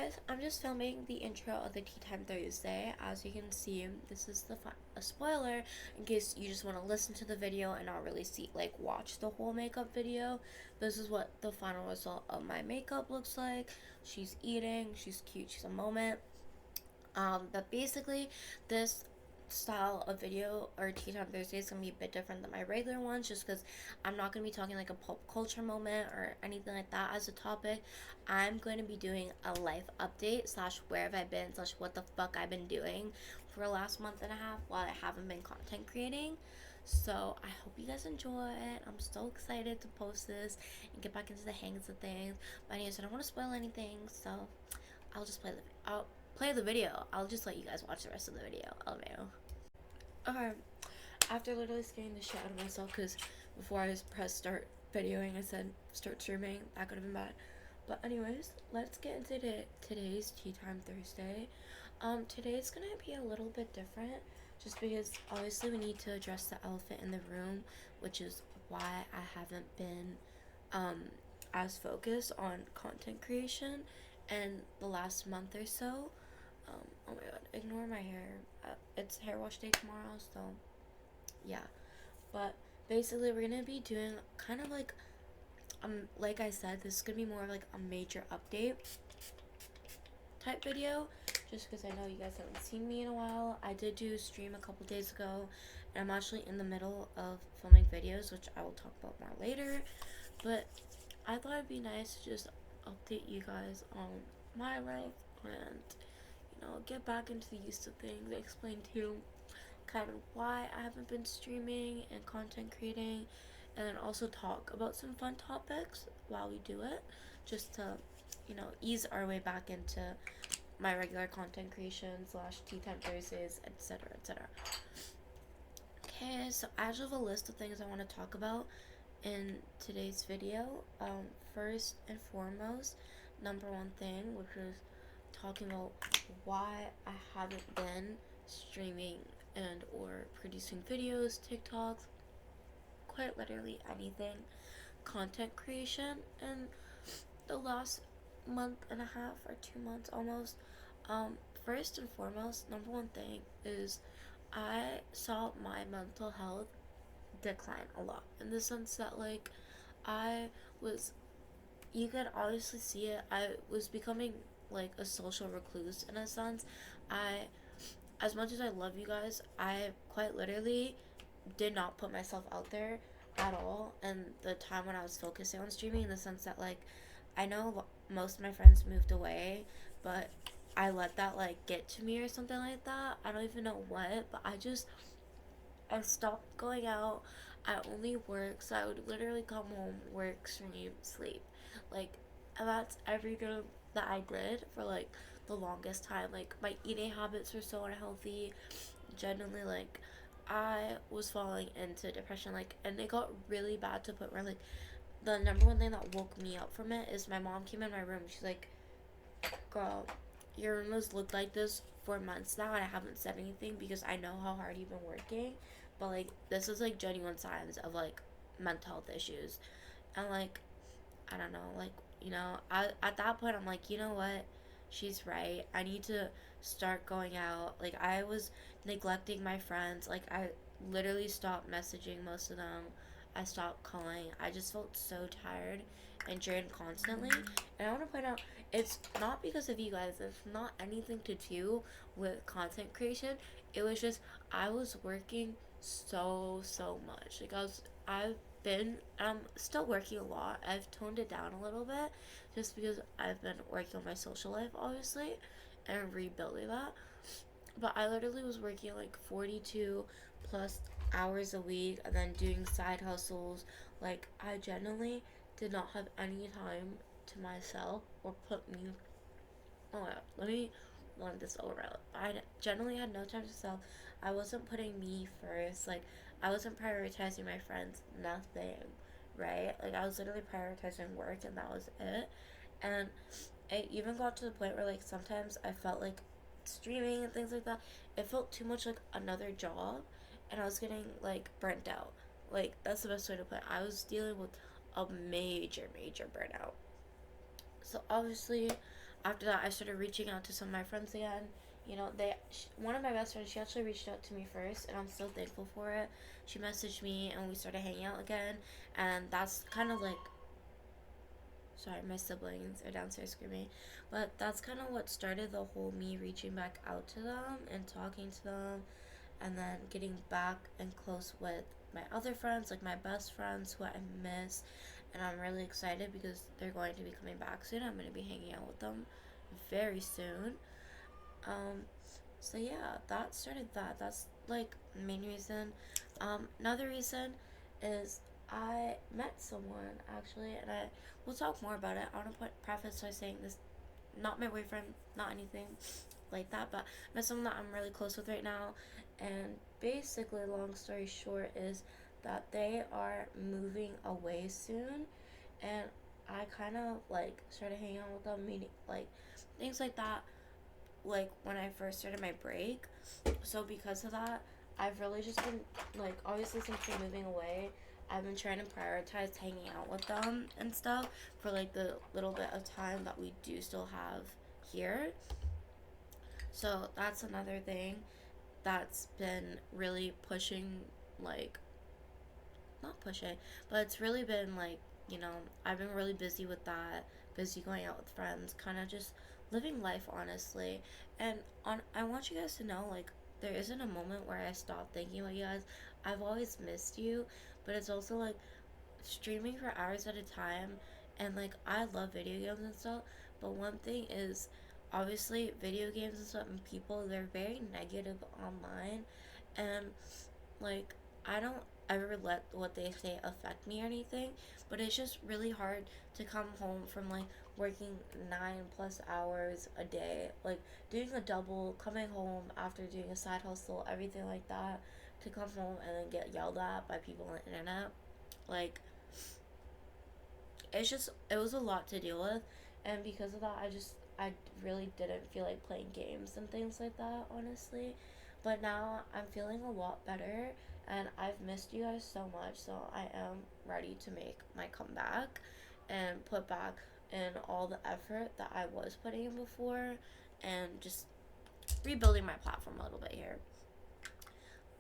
guys, I'm just filming the intro of the Tea Time Thursday. As you can see, this is a spoiler in case you just want to listen to the video and not really watch the whole makeup video. This is what the final result of my makeup looks like. She's eating, she's cute, she's a moment. But basically, this style of video or Tea Time Thursday is gonna be a bit different than my regular ones, just because I'm not gonna be talking like a pop culture moment or anything like that as a topic. I'm going to be doing a life update slash where have I been slash what the fuck I've been doing for the last month and a half while I haven't been content creating. So I hope you guys enjoy it. I'm so excited to post this and get back into the hangs of things. But anyways, I don't want to spoil anything, so I'll play the video. I'll just let you guys watch the rest of the video. Okay, after literally scaring the shit out of myself, because before I pressed start videoing, I said start streaming. That could have been bad. But anyways, let's get into today's Tea Time Thursday. Today's gonna be a little bit different, just because obviously we need to address the elephant in the room, which is why I haven't been as focused on content creation in the last month or so. Oh my god, ignore my hair. It's hair wash day tomorrow, so yeah. But basically, we're gonna be doing kind of like I said, this is gonna be more of like a major update type video, just because I know you guys haven't seen me in a while. I did do a stream a couple days ago, and I'm actually in the middle of filming videos, which I will talk about more later. But I thought it'd be nice to just update you guys on my life and get back into the use of things. Explain to you kind of why I haven't been streaming and content creating, and then also talk about some fun topics while we do it, just to ease our way back into my regular content creation slash tea time Thursdays, etc., etc. Okay, so I just have a list of things I want to talk about in today's video. First and foremost, number one thing, which is talking about why I haven't been streaming and or producing videos, TikToks, quite literally anything content creation in the last month and a half or 2 months almost. First and foremost, number one thing is I saw my mental health decline a lot, in the sense that I was, you could obviously see it, I was becoming like a social recluse in a sense. I, as much as I love you guys, I quite literally did not put myself out there at all. And the time when I was focusing on streaming, in the sense that I know most of my friends moved away, but I let that get to me or something like that. I don't even know what, but I stopped going out. I only work, so I would literally come home, work, stream, sleep. And that's everything that I did for the longest time. My eating habits were so unhealthy. Genuinely, I was falling into depression. And it got really bad to the point where the number one thing that woke me up from it is my mom came in my room. She's like, "Girl, your room has looked like this for months now, and I haven't said anything because I know how hard you've been working. But this is genuine signs of mental health issues." And I don't know, at that point I'm like, you know what? She's right. I need to start going out. I was neglecting my friends. I literally stopped messaging most of them. I stopped calling. I just felt so tired and drained constantly. And I want to point out, it's not because of you guys. It's not anything to do with content creation. It was just I was working so much. I've been I'm still working a lot. I've toned it down a little bit just because I've been working on my social life, obviously, and rebuilding that. But I literally was working 42 plus hours a week and then doing side hustles. I genuinely did not have any time to myself or put me. Oh my god, let me learn this over out. I generally had no time to myself. I wasn't putting me first. I wasn't prioritizing my friends. Nothing, right? I was literally prioritizing work, and that was it. And it even got to the point where sometimes I felt streaming and things like that, it felt too much like another job, and I was getting burnt out. That's the best way to put it. I was dealing with a major burnout. So obviously after that, I started reaching out to some of my friends again. You know, one of my best friends, she actually reached out to me first, and I'm so thankful for it. She messaged me, and we started hanging out again, and that's kind of like, sorry, my siblings are downstairs screaming, but that's kind of what started the whole me reaching back out to them and talking to them, and then getting back and close with my other friends, like my best friends who I miss. And I'm really excited because they're going to be coming back soon. I'm going to be hanging out with them very soon. Um, so yeah, that started that. That's like the main reason. Another reason is I met someone actually, and we'll talk more about it. I want to put preface by saying this, not my boyfriend, not anything like that, but I met someone that I'm really close with right now, and basically, long story short, is that they are moving away soon, and I kind of like started hanging out with them, meeting like things like that, like when I first started my break. So because of that, I've really just been like, obviously since they're moving away, I've been trying to prioritize hanging out with them and stuff for like the little bit of time that we do still have here. So that's another thing that's been really pushing, like, not pushing, but it's really been like, you know, I've been really busy with that, busy going out with friends, kind of just living life honestly. And I want you guys to know, like, there isn't a moment where I stop thinking about you guys. I've always missed you, but it's also like streaming for hours at a time, and like I love video games and stuff, but one thing is obviously video games and stuff and people, they're very negative online, and like I don't ever let what they say affect me or anything, but it's just really hard to come home from like working 9 plus hours a day, like doing a double, coming home after doing a side hustle, everything like that, to come home and then get yelled at by people on the internet. Like, it's just, it was a lot to deal with, and because of that, I really didn't feel like playing games and things like that, honestly. But now I'm feeling a lot better, and I've missed you guys so much, so I am ready to make my comeback and put back in all the effort that I was putting in before, and just rebuilding my platform a little bit here.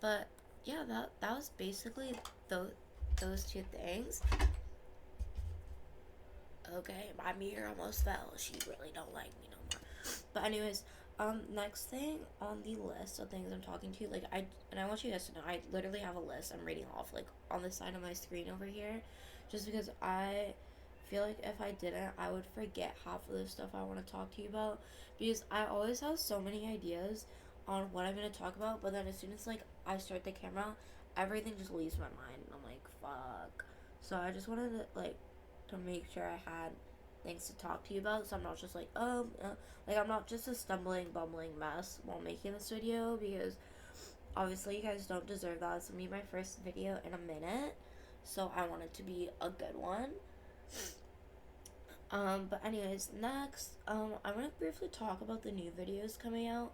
But yeah, that was basically those two things. Okay, my mirror almost fell. She really don't like me no more. But anyways, next thing on the list of things I'm talking to, like I want you guys to know, I literally have a list I'm reading off like on the side of my screen over here, just because I feel like if I didn't, I would forget half of the stuff I want to talk to you about, because I always have so many ideas on what I'm gonna talk about, but then as soon as like I start the camera, everything just leaves my mind, and I'm like, fuck. So I just wanted to make sure I had things to talk to you about, so I'm not just like, like I'm not just a stumbling, bumbling mess while making this video, because obviously you guys don't deserve that. It's gonna be my first video in a minute, so I want it to be a good one. But anyways, next, I'm gonna briefly talk about the new videos coming out.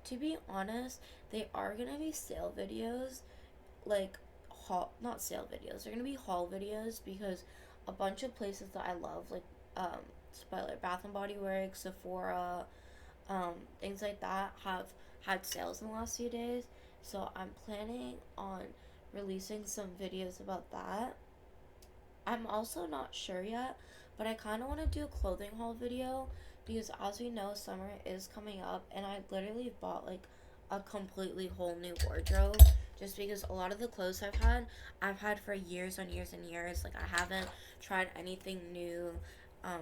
To be honest, they are gonna be sale videos, like haul, not sale videos. They're gonna be haul videos, because a bunch of places that I love, like spoiler, Bath and Body Works, Sephora, things like that, have had sales in the last few days. So I'm planning on releasing some videos about that. I'm also not sure yet, but I kind of want to do a clothing haul video, because as we know, summer is coming up, and I literally bought like a completely whole new wardrobe, just because a lot of the clothes I've had for years and years and years. Like, I haven't tried anything new, um,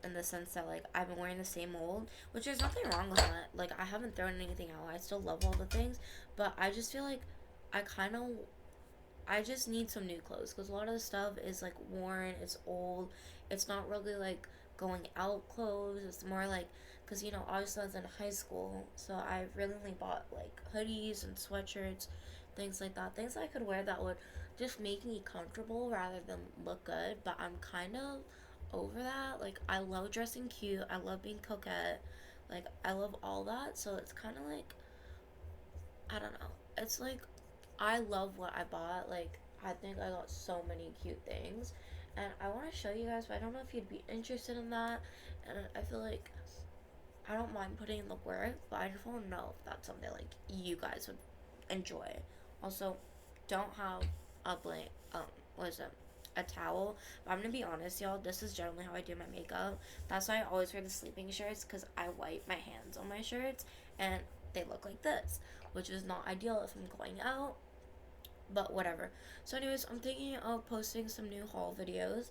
in the sense that like I've been wearing the same old, which there's nothing wrong with that. Like, I haven't thrown anything out. I still love all the things, but I just feel like I kind of I just need some new clothes, because a lot of the stuff is like worn, it's old, it's not really like going out clothes. It's more like, because you know, obviously I was in high school, so I really only bought like hoodies and sweatshirts, things like that, things I could wear that would just make me comfortable rather than look good. But I'm kind of over that. Like, I love dressing cute, I love being coquette, like I love all that. So it's kind of like, I don't know. It's like, I love what I bought. Like, I think I got so many cute things, and I want to show you guys, but I don't know if you'd be interested in that. and I feel like I don't mind putting in the work, but I just want to know if that's something like you guys would enjoy. Also, don't have a blank what is it? A towel. But I'm gonna be honest, y'all. This is generally how I do my makeup. That's why I always wear the sleeping shirts because I wipe my hands on my shirts and they look like this, which is not ideal if I'm going out. But whatever. So, anyways, I'm thinking of posting some new haul videos.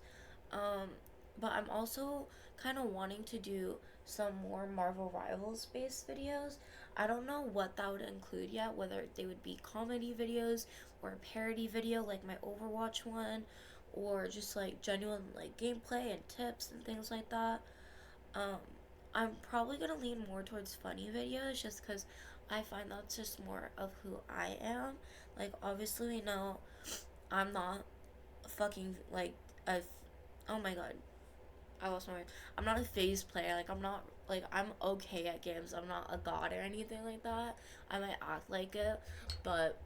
Um, but I'm also kind of wanting to do some more Marvel Rivals based videos. I don't know what that would include yet, whether they would be comedy videos or a parody video like my Overwatch one, or just like genuine like gameplay and tips and things like that. Um, I'm probably gonna lean more towards funny videos just because I find that's just more of who I am. Like, obviously, we know I'm not fucking like a. Oh my god, I lost my mind. I'm not a phase player. Like, I'm not. Like, I'm okay at games. I'm not a god or anything like that. I might act like it, but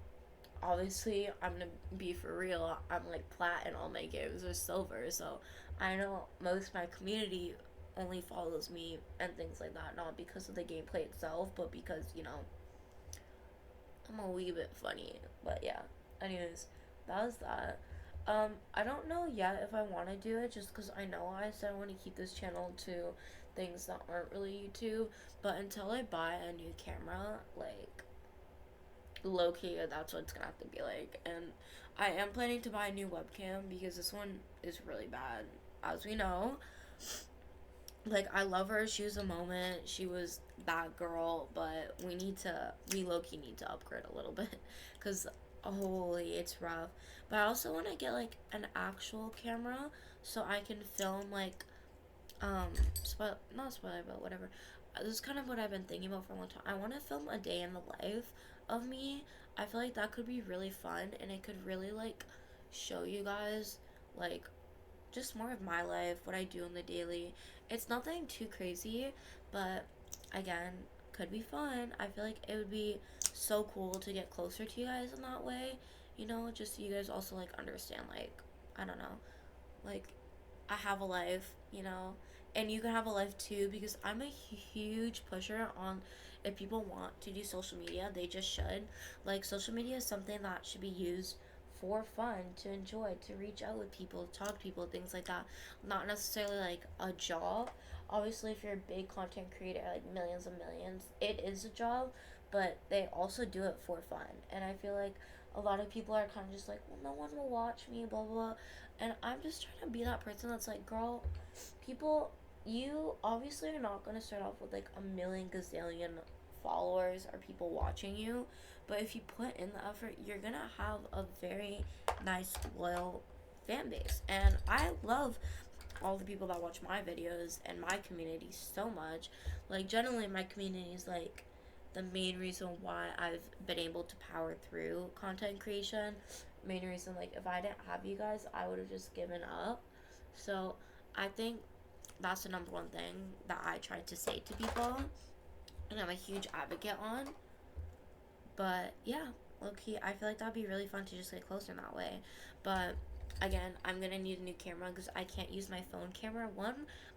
obviously, I'm gonna be for real. I'm like plat in all my games or silver, so I know most of my community only follows me and things like that, not because of the gameplay itself, but because, I'm a wee bit funny. But yeah, anyways, that was that. I don't know yet if I want to do it just because I know I said I want to keep this channel to things that aren't really YouTube, but until I buy a new camera, like, low key, that's what it's gonna have to be like. And I am planning to buy a new webcam because this one is really bad, as we know. Like, I love her. She was a moment. She was that girl, but we low key need to upgrade a little bit because holy, it's rough. But I also want to get like an actual camera so I can film like not spoiler, but whatever. This is kind of what I've been thinking about for a long time. I want to film a day in the life of me. I feel like that could be really fun and it could really like show you guys like just more of my life, what I do in the daily. It's nothing too crazy, but again, could be fun. I feel like it would be so cool to get closer to you guys in that way, just so you guys also like understand like I don't know, like I have a life, and you can have a life too because I'm a huge pusher on if people want to do social media, they just should. Like, social media is something that should be used for fun, to enjoy, to reach out with people, talk to people, things like that. Not necessarily like a job. Obviously, if you're a big content creator, like millions and millions, it is a job, but they also do it for fun. And I feel like a lot of people are kind of just like, well, no one will watch me, blah, blah, blah. And I'm just trying to be that person that's like, girl, people, you obviously are not going to start off with like a million gazillion followers or people watching you. But if you put in the effort, you're going to have a very nice, loyal fan base. And I love all the people that watch my videos and my community so much. Like, generally, my community is like the main reason why I've been able to power through content creation. Main reason, like, if I didn't have you guys, I would have just given up. So I think that's the number one thing that I try to say to people, and I'm a huge advocate on. But yeah, low key, I feel like that'd be really fun to just get closer in that way. But again, I'm gonna need a new camera because I can't use my phone camera.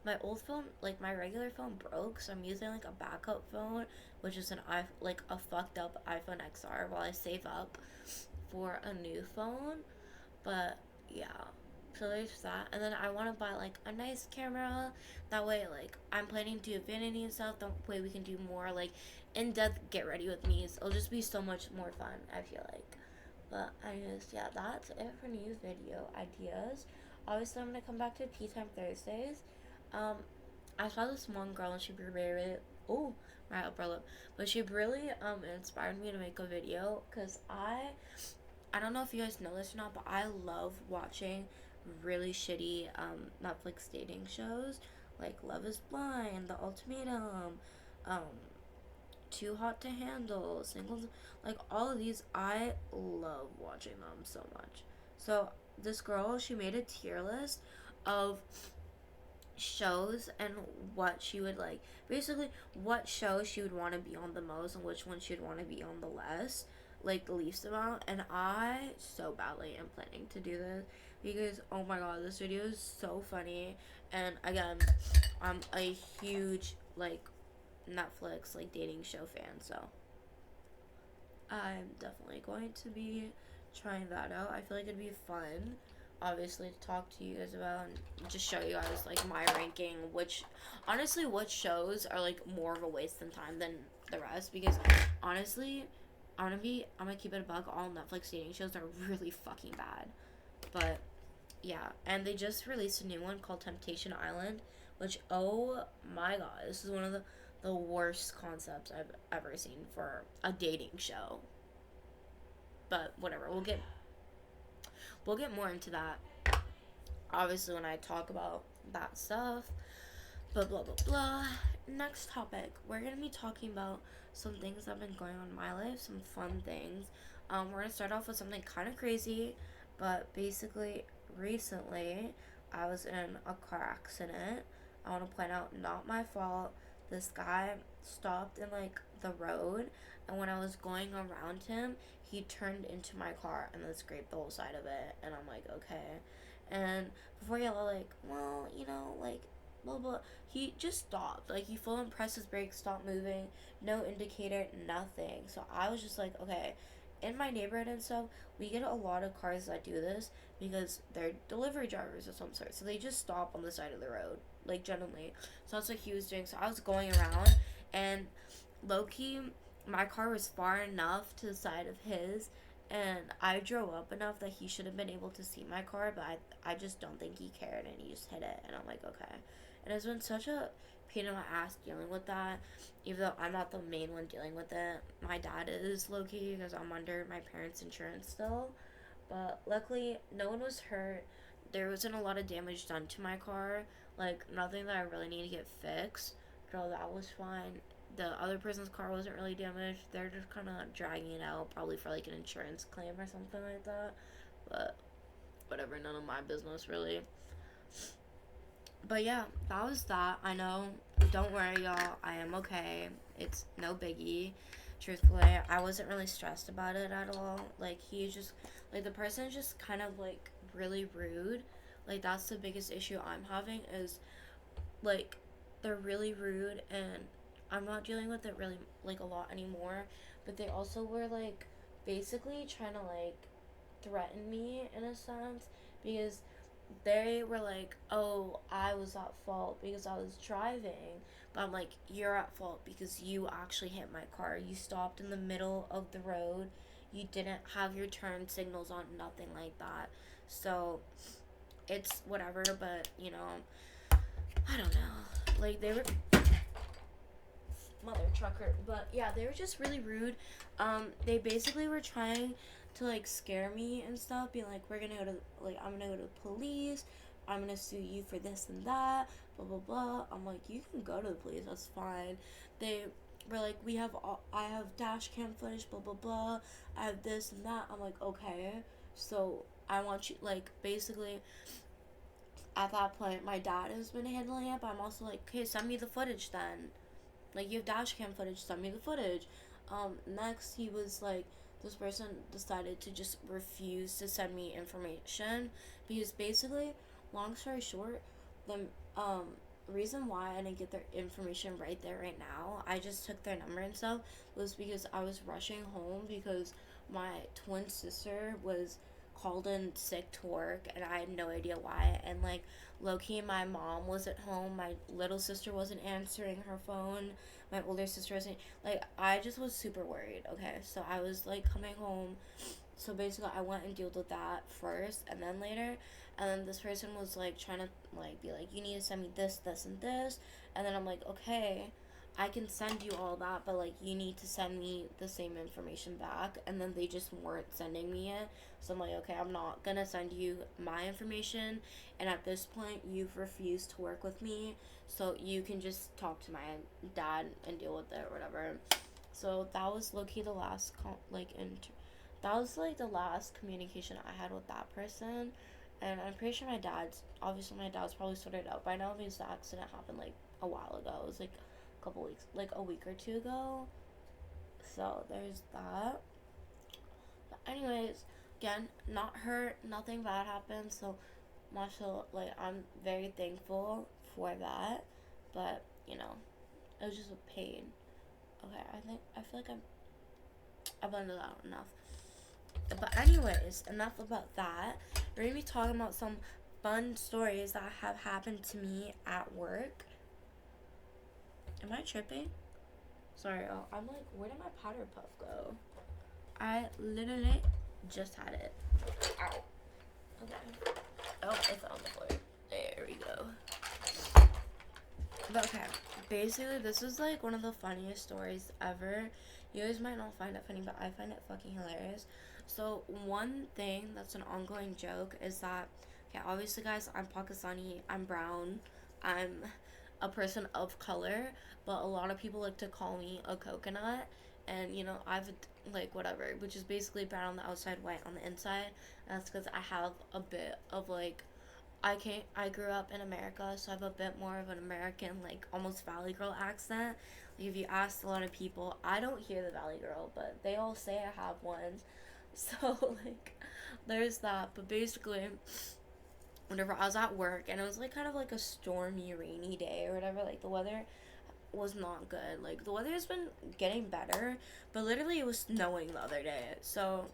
My old phone, like my regular phone, broke, so I'm using like a backup phone, which is like a fucked up iPhone XR while I save up for a new phone. But yeah, so there's that. And then I want to buy like a nice camera. That way, like, I'm planning to do Infinity and stuff. That way we can do more like in-depth get ready with me. It'll just be so much more fun, I feel like. But anyways, yeah, that's it for new video ideas. Obviously, I'm gonna come back to Tea Time Thursdays. Um, I saw this one girl and she really, oh, right upper lip, but she really inspired me to make a video because I don't know if you guys know this or not, but I love watching really shitty Netflix dating shows like Love is Blind, The Ultimatum, um, Too Hot to Handle, Singles, like all of these. I love watching them so much. So this girl, she made a tier list of shows and what she would like, basically what show she would want to be on the most and which one she'd want to be on the less, like the least amount. And I so badly am planning to do this because oh my god, this video is so funny. And again, I'm a huge, like, Netflix, like, dating show fan, so I'm definitely going to be trying that out. I feel like it'd be fun, obviously, to talk to you guys about and just show you guys, like, my ranking, which, honestly, what shows are, like, more of a waste of time than the rest, because, honestly, I'm gonna keep it a bug, all Netflix dating shows are really fucking bad, but, yeah, and they just released a new one called Temptation Island, which, oh my god, this is one of the worst concepts I've ever seen for a dating show. But whatever, we'll get more into that obviously when I talk about that stuff. But blah blah blah. Next topic, we're gonna be talking about some things that have been going on in my life, some fun things. We're gonna start off with something kind of crazy, but basically, recently I was in a car accident. I want to point out, not my fault. This guy stopped in like the road, and when I was going around him, he turned into my car and then scraped the whole side of it. And I'm like, okay. And before y'all are like, well, like blah blah, he just stopped. Like, he full on pressed his brakes, stopped moving, no indicator, nothing. So I was just like, okay. In my neighborhood and stuff, we get a lot of cars that do this because they're delivery drivers of some sort. So they just stop on the side of the road, like, genuinely. So that's what he was doing. So I was going around, and low key, my car was far enough to the side of his, and I drove up enough that he should have been able to see my car, but I just don't think he cared, and he just hit it, and I'm like, okay. And it's been such a pain in my ass dealing with that, even though I'm not the main one dealing with it. My dad is, low-key, because I'm under my parents' insurance still, but luckily, no one was hurt. There wasn't a lot of damage done to my car, like, nothing that I really need to get fixed, so that was fine. The other person's car wasn't really damaged. They're just kind of dragging it out, probably for like an insurance claim or something like that. But whatever, none of my business really. But yeah, that was that. I know. Don't worry, y'all. I am okay. It's no biggie. Truthfully, I wasn't really stressed about it at all. Like, he's just, like, the person's just kind of, like, really rude. Like, that's the biggest issue I'm having is, like, they're really rude, and I'm not dealing with it really, like, a lot anymore. But they also were, like, basically trying to, like, threaten me in a sense, because they were like, oh, I was at fault because I was driving. But I'm like, you're at fault because you actually hit my car. You stopped in the middle of the road. You didn't have your turn signals on, nothing like that. So it's whatever, but, I don't know. Like, they were mother trucker, but yeah, they were just really rude. They basically were trying to, like, scare me and stuff, being like, we're gonna go to, like, I'm gonna go to the police, I'm gonna sue you for this and that, blah blah blah. I'm like, you can go to the police, that's fine. They were like, I have dash cam footage, blah blah blah, I have this and that. I'm like, okay, so I want you, like, basically at that point my dad has been handling it, but I'm also like, okay, send me the footage then. Like, you have dash cam footage, send me the footage. Next, he was like, this person decided to just refuse to send me information because basically, long story short, the reason why I didn't get their information right there, right now, I just took their number and stuff, was because I was rushing home because my twin sister was called in sick to work and I had no idea why. And, like, low-key, my mom was at home, my little sister wasn't answering her phone, my older sister wasn't, like, I just was super worried. Okay, so I was, like, coming home, so basically I went and dealt with that first and then later, and then this person was, like, trying to, like, be like, you need to send me this, this, and this, and then I'm like, okay, I can send you all that, but, like, you need to send me the same information back. And then they just weren't sending me it. So I'm like, okay, I'm not gonna send you my information. And at this point, you've refused to work with me. So you can just talk to my dad and deal with it or whatever. So that was low-key the last, that was, like, the last communication I had with that person. And I'm pretty sure my dad's probably sorted out by now because the accident happened, like, a while ago. It was, like, couple weeks, like a week or two ago. So there's that. But anyways, again, not hurt, nothing bad happened. So, mashallah, like, I'm very thankful for that. but you know, it was just a pain. Okay, I feel like I've blended out enough. But anyways, enough about that. We're gonna be talking about some fun stories that have happened to me at work. Am I tripping? Sorry, oh, I'm like, where did my powder puff go? I literally just had it. Ow. Okay. Oh, it's on the floor. There we go. But okay, basically, this is like one of the funniest stories ever. You guys might not find it funny, but I find it fucking hilarious. So, one thing that's an ongoing joke is that, okay, obviously, guys, I'm Pakistani, I'm brown, I'm a person of color, but a lot of people like to call me a coconut. And, you know, I've, like, whatever, which is basically brown on the outside, white on the inside. And that's because I have a bit of, like, I grew up in America, so I have a bit more of an American, like, almost Valley Girl accent. Like, if you ask a lot of people, I don't hear the Valley Girl, but they all say I have one. So, like, there's that. But basically, whenever I was at work, and it was, like, kind of like a stormy, rainy day or whatever, like, the weather was not good. Like, the weather has been getting better, but literally it was snowing the other day. So,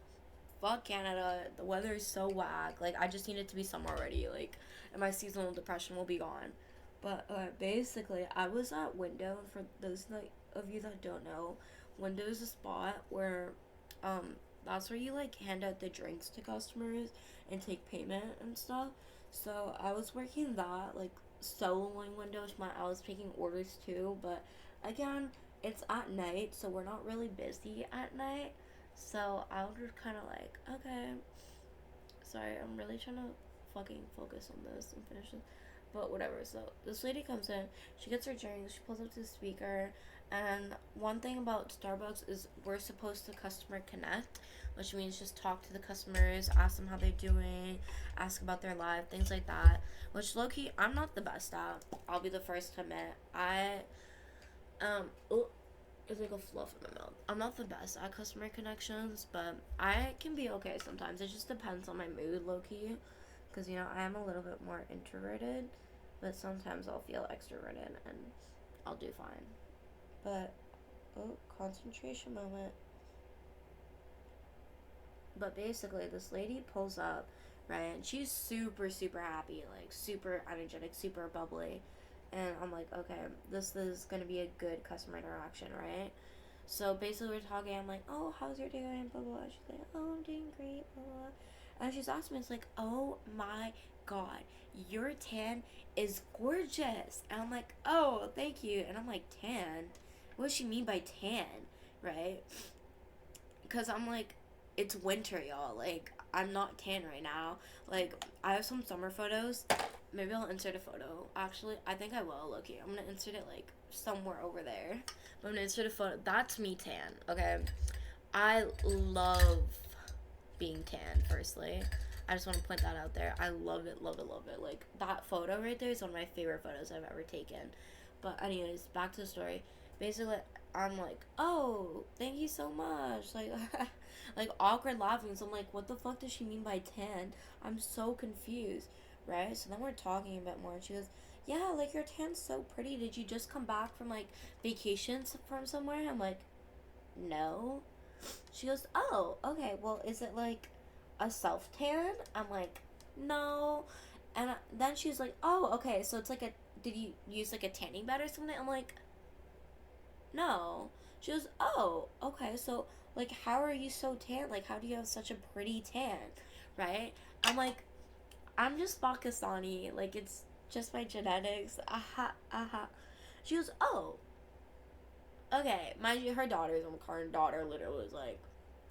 fuck Canada. The weather is so whack. Like, I just need it to be summer already. Like, and my seasonal depression will be gone. But basically, I was at Window. For those of you that don't know, Window is a spot where, that's where you like hand out the drinks to customers and take payment and stuff. So I was working that like soloing Windows. I was taking orders too, but again, it's at night, so we're not really busy at night. So I was just kind of like, okay, sorry, I'm really trying to fucking focus on this and finish it. But whatever. So this lady comes in, she gets her drinks, she pulls up to the speaker, and one thing about Starbucks is we're supposed to customer connect, which means just talk to the customers, ask them how they're doing, ask about their life, things like that. Which low key, I'm not the best at. I'll be the first to admit. Oh, it's like a fluff in my mouth. I'm not the best at customer connections, but I can be okay sometimes. It just depends on my mood, low key. Because, you know, I am a little bit more introverted, but sometimes I'll feel extroverted and I'll do fine. But, oh, concentration moment. But basically, this lady pulls up, right? And she's super, super happy, like super energetic, super bubbly. And I'm like, okay, this is going to be a good customer interaction, right? So basically, we're talking. I'm like, oh, how's your day going? Blah, blah, blah. She's like, oh, I'm doing great, blah, blah. And she's asking me, it's like, oh my god, your tan is gorgeous. And I'm like, oh, thank you. And I'm like, tan? What does she mean by tan, right? Because I'm like, it's winter, y'all. Like, I'm not tan right now. Like, I have some summer photos. Maybe I'll insert a photo. Actually, I think I will, Loki. I'm gonna insert it, like, somewhere over there. But I'm gonna insert a photo. That's me tan, okay? I love being tan, firstly. I just want to point that out there. I love it, love it, love it. Like, that photo right there is one of my favorite photos I've ever taken. But anyways, back to the story. Basically, I'm like, oh, thank you so much. Like, like awkward laughing. So I'm like, what the fuck does she mean by tan? I'm so confused, right? So then we're talking a bit more, and she goes, yeah, like your tan's so pretty. Did you just come back from like vacations from somewhere? I'm like, no. She goes, oh, okay. Well, is it like a self tan? I'm like, no. And then she's like, oh, okay. So it's like a. Did you use like a tanning bed or something? I'm like, no. She goes, oh, okay. So, like, how are you so tan? Like, how do you have such a pretty tan? Right? I'm like, I'm just Pakistani. Like, it's just my genetics. Aha, aha. She goes, oh, okay. Mind you, her daughter's in the car, and daughter literally was like,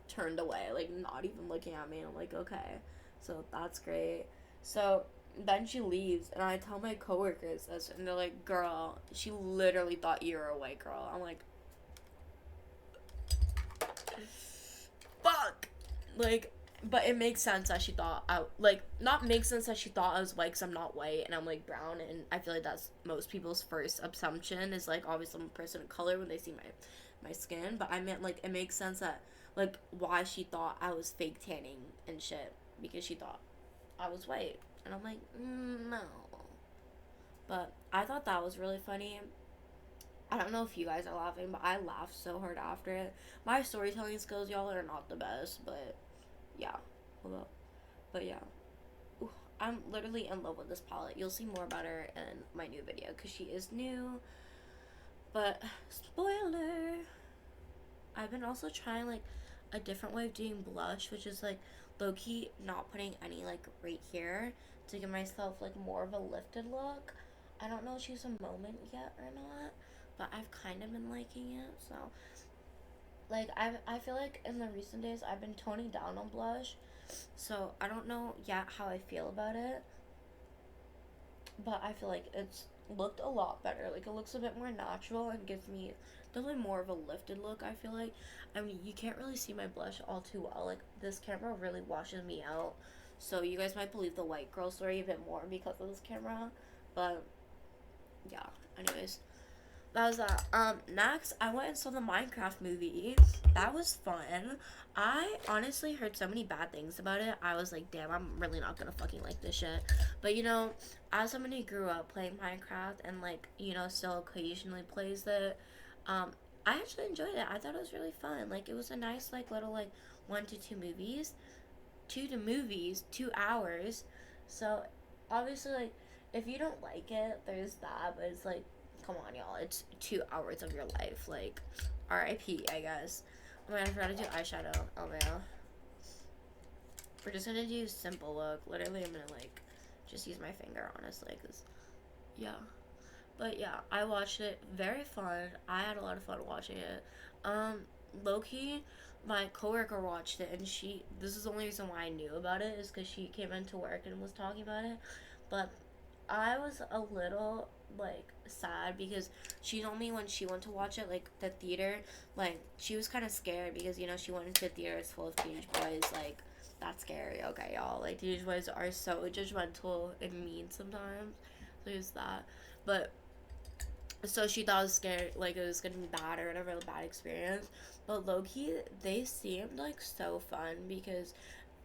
turned away, like, not even looking at me. I'm like, okay. So, that's great. So, then she leaves, and I tell my coworkers this, and they're like, girl, she literally thought you were a white girl. I'm like, fuck. Like, but it makes sense that she thought I like not makes sense that she thought I was white because I'm not white and I'm like brown, and I feel like that's most people's first assumption is like obviously I'm a person of color when they see my skin, but I meant like it makes sense that like why she thought I was fake tanning and shit because she thought I was white, and I'm like, no, But I thought that was really funny. I don't know if you guys are laughing, but I laughed so hard after it. My storytelling skills, y'all, are not the best, but yeah. Hold up. But yeah. Ooh, I'm literally in love with this palette. You'll see more about her in my new video because she is new. But spoiler, I've been also trying like a different way of doing blush, which is like low key not putting any like right here to give myself like more of a lifted look. I don't know if she's a moment yet or not, but I've kind of been liking it. So like I feel like in the recent days I've been toning down on blush. So I don't know yet how I feel about it, but I feel like it's looked a lot better. Like it looks a bit more natural and gives me definitely more of a lifted look. I feel like, I mean, you can't really see my blush all too well. Like this camera really washes me out, so you guys might believe the white girl story a bit more because of this camera. But yeah, anyways, that was that. Next, I went and saw the Minecraft movie. That was fun. I honestly heard so many bad things about it. I was like, damn, I'm really not gonna fucking like this shit. But you know, as somebody who grew up playing Minecraft and like, you know, still occasionally plays it, um, I actually enjoyed it. I thought it was really fun. Like, it was a nice, like, little, like, 1 to 2 movies. 2 to movies, 2 hours. So, obviously, like, if you don't like it, there's that. But it's like, come on, y'all. It's 2 hours of your life. Like, RIP, I guess. Oh my god, I forgot to do eyeshadow. Oh man. We're just gonna do simple look. Literally, I'm gonna, like, just use my finger, honestly. Because, yeah. But yeah, I watched it. Very fun. I had a lot of fun watching it. Um, low key, my coworker watched it, and this is the only reason why I knew about it is because she came into work and was talking about it. But I was a little like sad because she told me when she went to watch it, like the theater, like she was kind of scared because you know she went into a theater it's full of teenage boys. Like that's scary. Okay, y'all. Like teenage boys are so judgmental and mean sometimes. So there's that. But so she thought it was scary, like it was gonna be bad or whatever, a bad experience. But low key, they seemed like so fun because,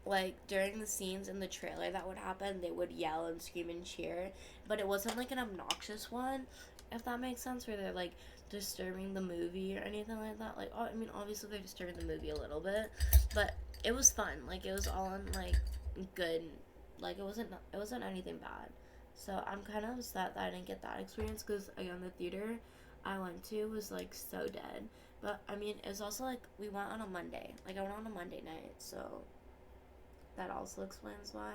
like, during the scenes in the trailer that would happen, they would yell and scream and cheer, but it wasn't like an obnoxious one, if that makes sense, where they're like disturbing the movie or anything like that. Like, I mean, obviously they're disturbing the movie a little bit, but it was fun. Like, it was all in like good. Like, it wasn't anything bad. So I'm kind of upset that I didn't get that experience because again the theater I went to was like so dead. But I mean it's also like we went on a Monday. Like I went on a Monday night, so that also explains why.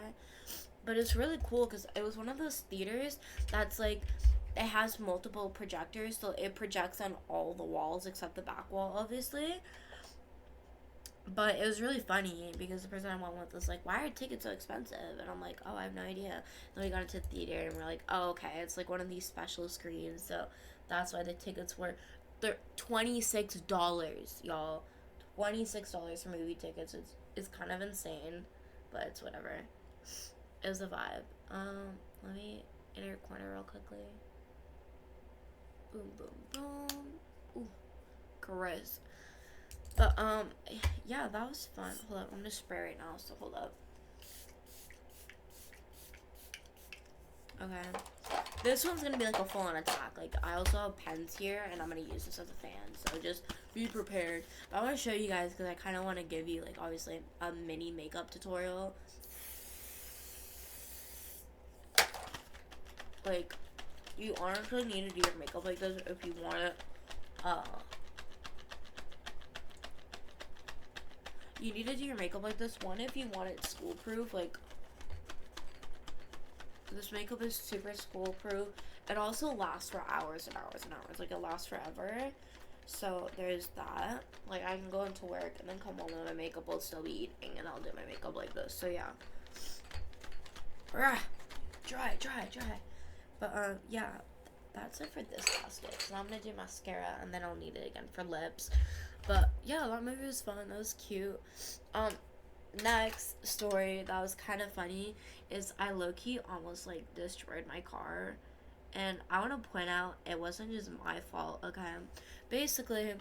But it's really cool because it was one of those theaters that's like it has multiple projectors, so it projects on all the walls except the back wall, obviously. But it was really funny because the person I went with was like, "Why are tickets so expensive?" And I'm like, "Oh, I have no idea." Then we got into the theater and we're like, "Oh, okay, it's like one of these special screens, so that's why the tickets were they're $26, y'all. $26 for movie tickets. It's kind of insane, but it's whatever. It was a vibe. Let me enter corner real quickly. Boom, boom, boom. Ooh, Chris. But yeah, that was fun. Hold up, I'm gonna spray right now. So hold up. Okay, this one's gonna be like a full-on attack. Like I also have pens here, and I'm gonna use this as a fan. So just be prepared. But I want to show you guys because I kind of want to give you like obviously a mini makeup tutorial. Like you honestly need to do your makeup like this if you want it. Uh, you need to do your makeup like this. One, if you want it school proof, like this makeup is super school proof. It also lasts for hours and hours and hours. Like it lasts forever. So there's that. Like I can go into work and then come home and my makeup will still be eating and I'll do my makeup like this. So yeah. Rah! Dry. But yeah, that's it for this basket. So I'm gonna do mascara and then I'll need it again for lips. But yeah, that movie was fun. That was cute. Next story that was kind of funny is I low-key almost like destroyed my car, and I want to point out it wasn't just my fault. Okay, basically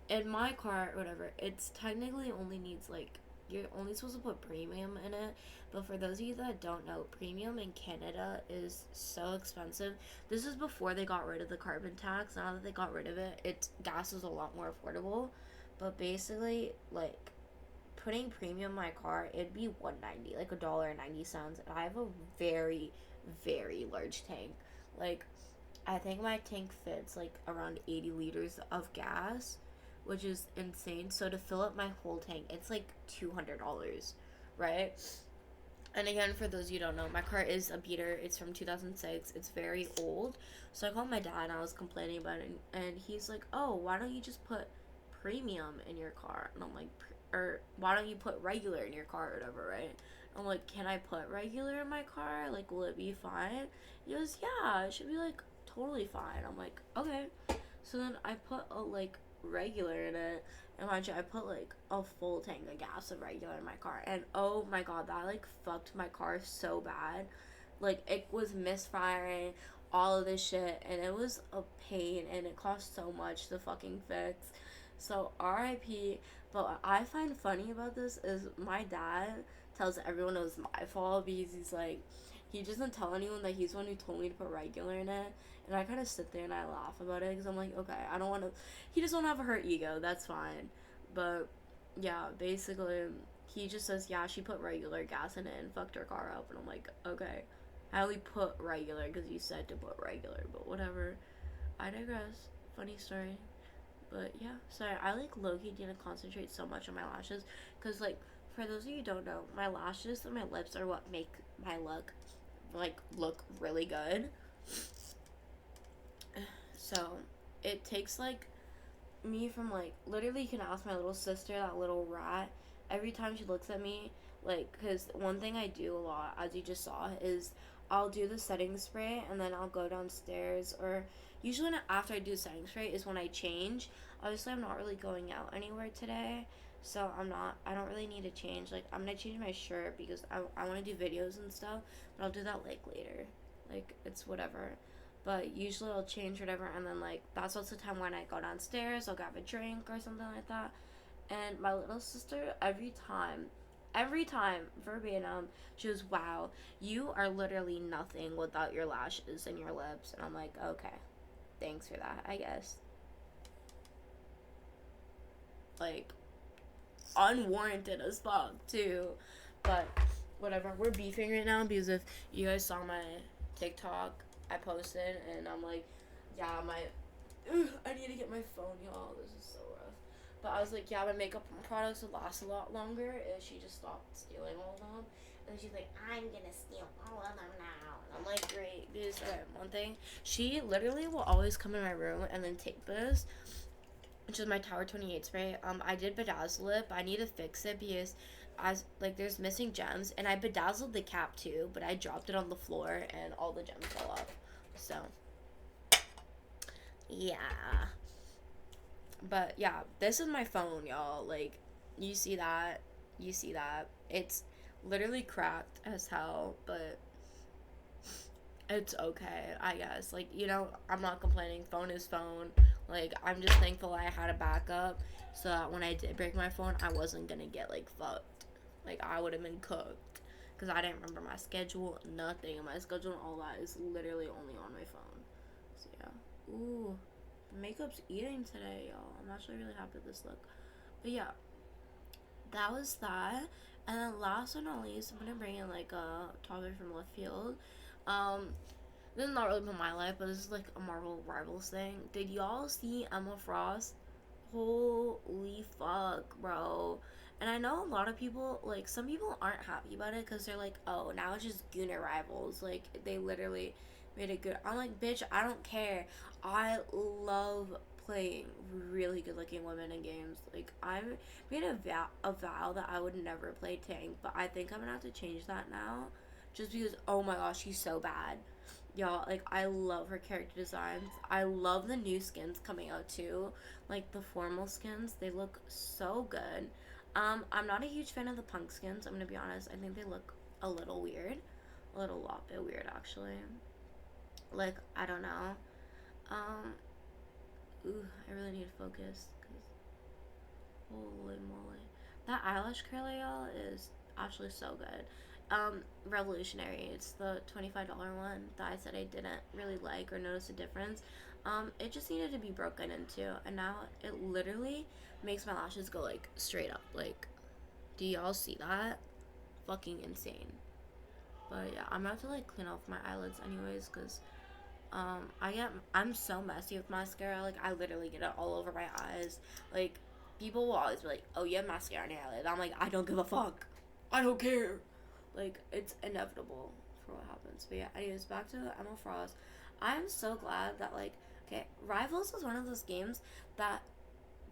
in my car or whatever, it's technically only needs like you're only supposed to put premium in it. But for those of you that don't know, premium in Canada is so expensive. This is before they got rid of the carbon tax. Now that they got rid of it, gas is a lot more affordable. But basically, like, putting premium in my car, it'd be $1.90, like $1.90. And I have a very, very large tank. Like, I think my tank fits like around 80 liters of gas, which is insane. So to fill up my whole tank, it's like $200, right? And again, for those of you who don't know, my car is a beater. It's from 2006. It's very old. So I called my dad and I was complaining about it. And he's like, oh, why don't you just put premium in your car? And I'm like, or why don't you put regular in your car or whatever, right? I'm like, can I put regular in my car? Like, will it be fine? He goes, yeah, it should be like totally fine. I'm like, okay. So then I put a like regular in it, and mind you, I put like a full tank of gas of regular in my car, and oh my god, that like fucked my car so bad. Like, it was misfiring, all of this shit, and it was a pain, and it cost so much to fucking fix. So RIP. But what I find funny about this is my dad tells everyone it was my fault because he's like, he doesn't tell anyone that he's the one who told me to put regular in it. And I kind of sit there and I laugh about it because I'm like, okay, I don't want to. He just don't have a hurt ego. That's fine. But yeah, basically, he just says, yeah, she put regular gas in it and fucked her car up. And I'm like, okay, I only put regular because you said to put regular. But whatever. I digress. Funny story. But yeah, sorry, I like low-key didn't concentrate so much on my lashes because, like, for those of you who don't know, my lashes and my lips are what make my look look really good. So it takes like me from like literally, you can ask my little sister, that little rat, every time she looks at me, like, because one thing I do a lot, as you just saw, is I'll do the setting spray and then I'll go downstairs, or usually after I do setting spray is when I change. Obviously I'm not really going out anywhere today, so I don't really need to change. Like, I'm gonna change my shirt because I want to do videos and stuff, but I'll do that like later. Like, it's whatever. But usually I'll change whatever, and then like that's also the time when I go downstairs, I'll grab a drink or something like that. And my little sister, every time, verbatim, she goes, wow, you are literally nothing without your lashes and your lips. And I'm like, okay, thanks for that, I guess. Like, unwarranted as fuck too. But whatever, we're beefing right now because if you guys saw my TikTok I posted, and I'm like, yeah, I need to get my phone, y'all. This is so rough. But I was like, yeah, my makeup products would last a lot longer if she just stopped stealing all of them. And she's like, I'm gonna steal all of them now. And I'm like, great, because one thing, she literally will always come in my room and then take this, which is my Tower 28 spray. I did bedazzle it, but I need to fix it because as like there's missing gems, and I bedazzled the cap too, but I dropped it on the floor and all the gems fell off. So yeah. But yeah, this is my phone, y'all. Like, you see that? You see that? It's literally cracked as hell, but it's okay, I guess. Like, I'm not complaining. Phone is phone. Like, I'm just thankful I had a backup so that when I did break my phone, I wasn't gonna get, like, fucked. Like, I would have been cooked. Because I didn't remember my schedule, nothing. My schedule and all that is literally only on my phone. So, yeah. Ooh. The makeup's eating today, y'all. I'm actually really happy with this look. But, yeah. That was that. And then last but not least, I'm gonna bring in, like, a topic from left field. This is not really about my life, but this is like a Marvel Rivals thing. Did y'all see Emma Frost? Holy fuck, bro. And I know a lot of people, like, some people aren't happy about it because they're like, oh, now it's just Gooner Rivals. Like, they literally made it good. I'm like, bitch, I don't care. I love playing really good looking women in games. Like, I made a vow that I would never play tank, but I think I'm gonna have to change that now. Just because, oh my gosh, she's so bad. Y'all, like, I love her character designs. I love the new skins coming out too. Like, the formal skins, they look so good. I'm not a huge fan of the punk skins, I'm gonna be honest. I think they look a little weird. A lot bit weird, actually. Like, I don't know. Ooh, I really need to focus. Cause, holy moly. That eyelash curler, y'all, is actually so good. Revolutionary. It's the $25 one that I said I didn't really like or notice a difference. It just needed to be broken into, and now it literally makes my lashes go like straight up. Like, do y'all see that? Fucking insane. But yeah, I'm about to like clean off my eyelids anyways, cause I'm so messy with mascara. Like, I literally get it all over my eyes. Like, people will always be like, "Oh, you have mascara on your eyelid." I'm like, I don't give a fuck. I don't care. Like, it's inevitable for what happens. But yeah, anyways, back to Emma Frost. I'm so glad that, like, okay, Rivals is one of those games that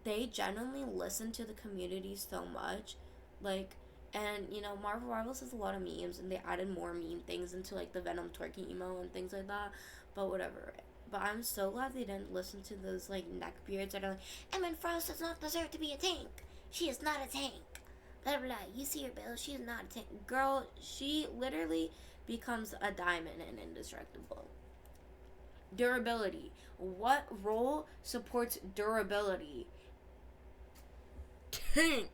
they genuinely listen to the community so much. Like, and you know, Marvel Rivals has a lot of memes, and they added more meme things into like the Venom twerking emo and things like that. But whatever. But I'm so glad they didn't listen to those like neckbeards that are like, Emma Frost does not deserve to be a tank. She is not a tank. Blah blah. You see her, Bill. She is not a tank. Girl, she literally becomes a diamond and indestructible. Durability. What role supports durability? Tank.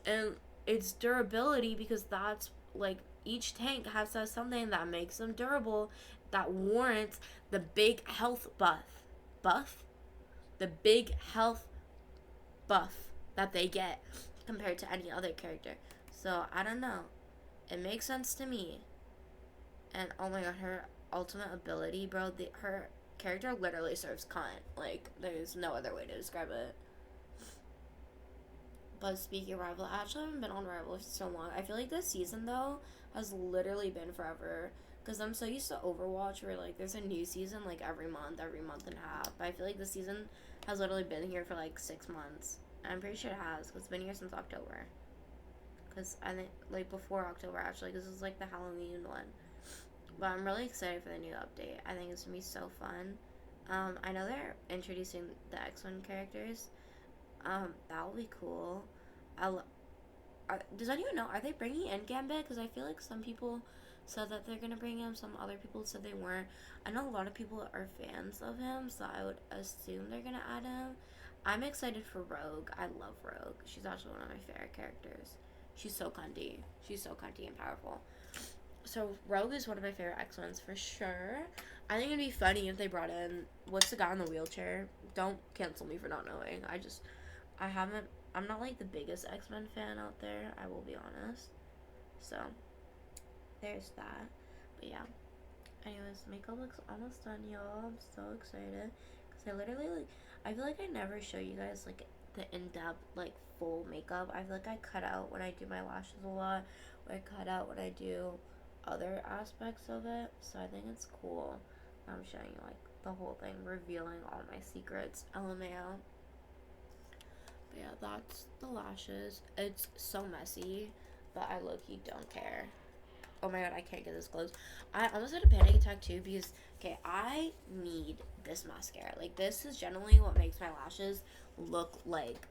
And it's durability because that's like each tank has to have something that makes them durable, that warrants the big health buff, the big health buff that they get compared to any other character. So I don't know, it makes sense to me. And oh my god, her ultimate ability, bro, her character literally serves cunt. Like, there's no other way to describe it. But speaking of Rival, I actually haven't been on Rival for so long. I feel like this season, though, has literally been forever. Because I'm so used to Overwatch where, like, there's a new season, like, every month and a half. But I feel like this season has literally been here for, like, 6 months. And I'm pretty sure it has, because it's been here since October. Because I think, like, before October, actually, because this is, like, the Halloween one. But I'm really excited for the new update. I think it's going to be so fun. I know they're introducing the X-Men characters. That will be cool. Does anyone know? Are they bringing in Gambit? Because I feel like some people said that they're gonna bring him. Some other people said they weren't. I know a lot of people are fans of him, so I would assume they're gonna add him. I'm excited for Rogue. I love Rogue. She's actually one of my favorite characters. She's so cunty. She's so cunty and powerful. So Rogue is one of my favorite X-Men's for sure. I think it'd be funny if they brought in, what's the guy in the wheelchair? Don't cancel me for not knowing. I haven't. I'm not like the biggest X-Men fan out there. I will be honest. So there's that. But yeah. Anyways, makeup looks almost done, y'all. I'm so excited because I literally like. I feel like I never show you guys like the in-depth like full makeup. I feel like I cut out when I do my lashes a lot. Or I cut out when I do other aspects of it. So I think it's cool. I'm showing you like the whole thing, revealing all my secrets. LMAO. Yeah, that's the lashes. It's so messy, but I low-key don't care. Oh my god, I can't get this close. I almost had a panic attack too because, okay, I need this mascara. Like, this is generally what makes my lashes look like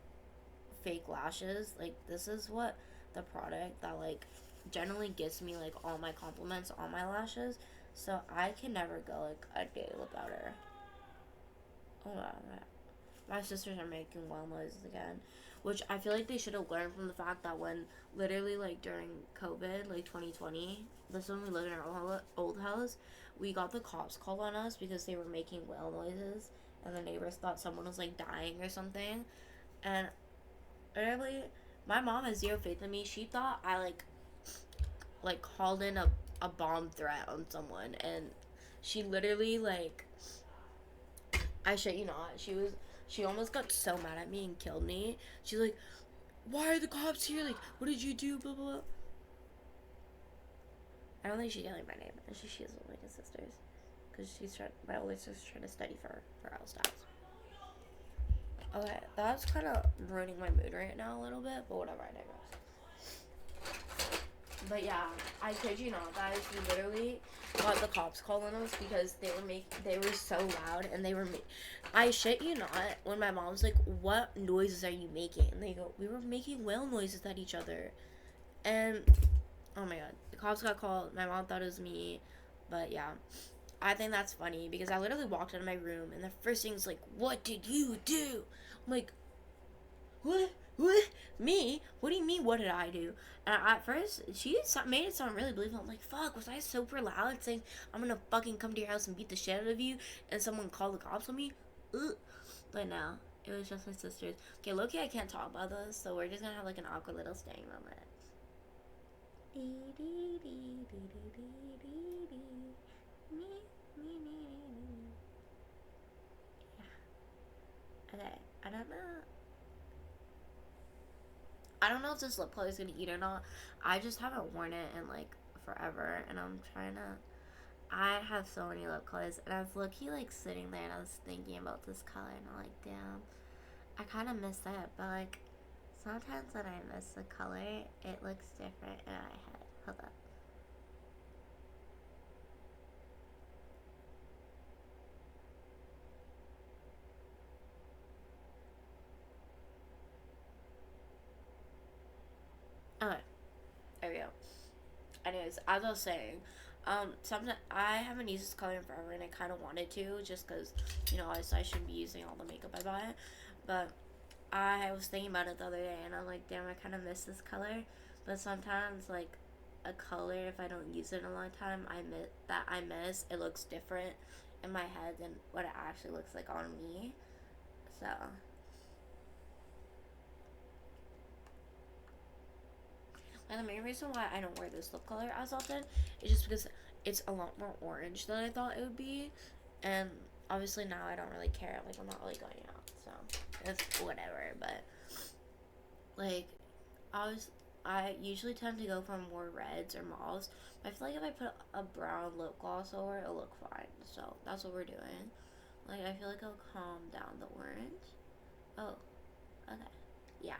fake lashes. Like, this is what the product that, like, generally gets me, like, all my compliments on my lashes. So I can never go, like, a day without her. Oh my sisters are making wild noises again, which I feel like they should have learned from the fact that when literally like during COVID, like 2020, this is when we lived in our old house, we got the cops called on us because they were making whale noises, and the neighbors thought someone was like dying or something, and literally, my mom has zero faith in me. She thought I like called in a bomb threat on someone, and she literally like, I shit you not, she almost got so mad at me and killed me. She's like, why are the cops here? Like, what did you do? Blah, blah, blah. I don't think she's yelling my name. She is one of my sisters. Because my older sister's trying to study for LSATs. Okay, that's kind of ruining my mood right now a little bit, but whatever, I digress. But yeah, I kid you not, guys, we literally got the cops called on us because they were so loud, and I shit you not, when my mom's like, what noises are you making? And they go, we were making whale noises at each other. And oh my god, the cops got called. My mom thought it was me, but yeah, I think that's funny because I literally walked out of my room, and the first thing's like, what did you do? I'm like, what? What? Me? What do you mean? What did I do? And at first, she made it sound really believable. I'm like, fuck, was I super loud saying I'm gonna fucking come to your house and beat the shit out of you, and someone called the cops on me? Ugh. But no, it was just my sisters. Okay, Loki, I can't talk about this, so we're just gonna have like an awkward little staying moment. Yeah. Okay, I don't know. I don't know if this lip color is gonna eat or not. I just haven't worn it in like forever, and I'm trying to. I have so many lip colors, and I was low-key like sitting there, and I was thinking about this color, and I'm like, damn, I kind of miss it, but like sometimes when I miss the color, it looks different in my head. Hold up. Okay, there we go. Anyways, as I was saying, something I haven't used this color in forever, and I kind of wanted to, just because, I shouldn't be using all the makeup I buy. But I was thinking about it the other day, and I'm like, damn, I kind of miss this color. But sometimes, like, a color, if I don't use it in a long time, I miss, it looks different in my head than what it actually looks like on me. So, and the main reason why I don't wear this lip color as often is just because it's a lot more orange than I thought it would be. And obviously now I don't really care. Like, I'm not really going out. So, it's whatever. But, like, I was. I usually tend to go for more reds or mauves. But I feel like if I put a brown lip gloss over it, it'll look fine. So, that's what we're doing. Like, I feel like I'll calm down the orange. Oh, okay. Yeah.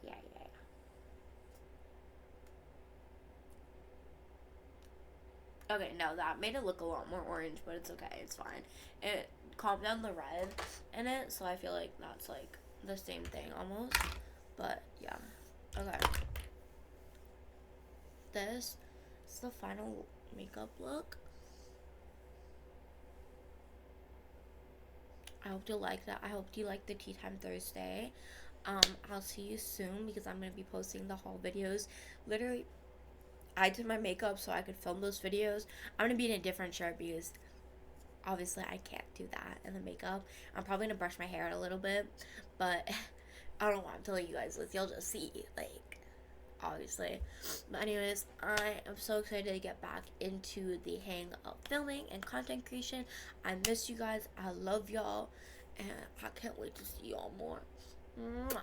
Yeah, yeah, Okay, no, that made it look a lot more orange, but it's okay, it's fine. It calmed down the red in it, so I feel like that's like the same thing almost. But yeah. Okay. This is the final makeup look. I hope you like that. I hope you like the Tea Time Thursday. I'll see you soon because I'm gonna be posting the haul videos. Literally, I did my makeup so I could film those videos. I'm gonna be in a different shirt because obviously I can't do that in the makeup. I'm probably gonna brush my hair out a little bit, but I don't know why I'm telling you guys this. You'll just see, like, obviously. But anyways, I am so excited to get back into the hang of filming and content creation. I miss you guys. I love y'all, and I can't wait to see y'all more. Mwah.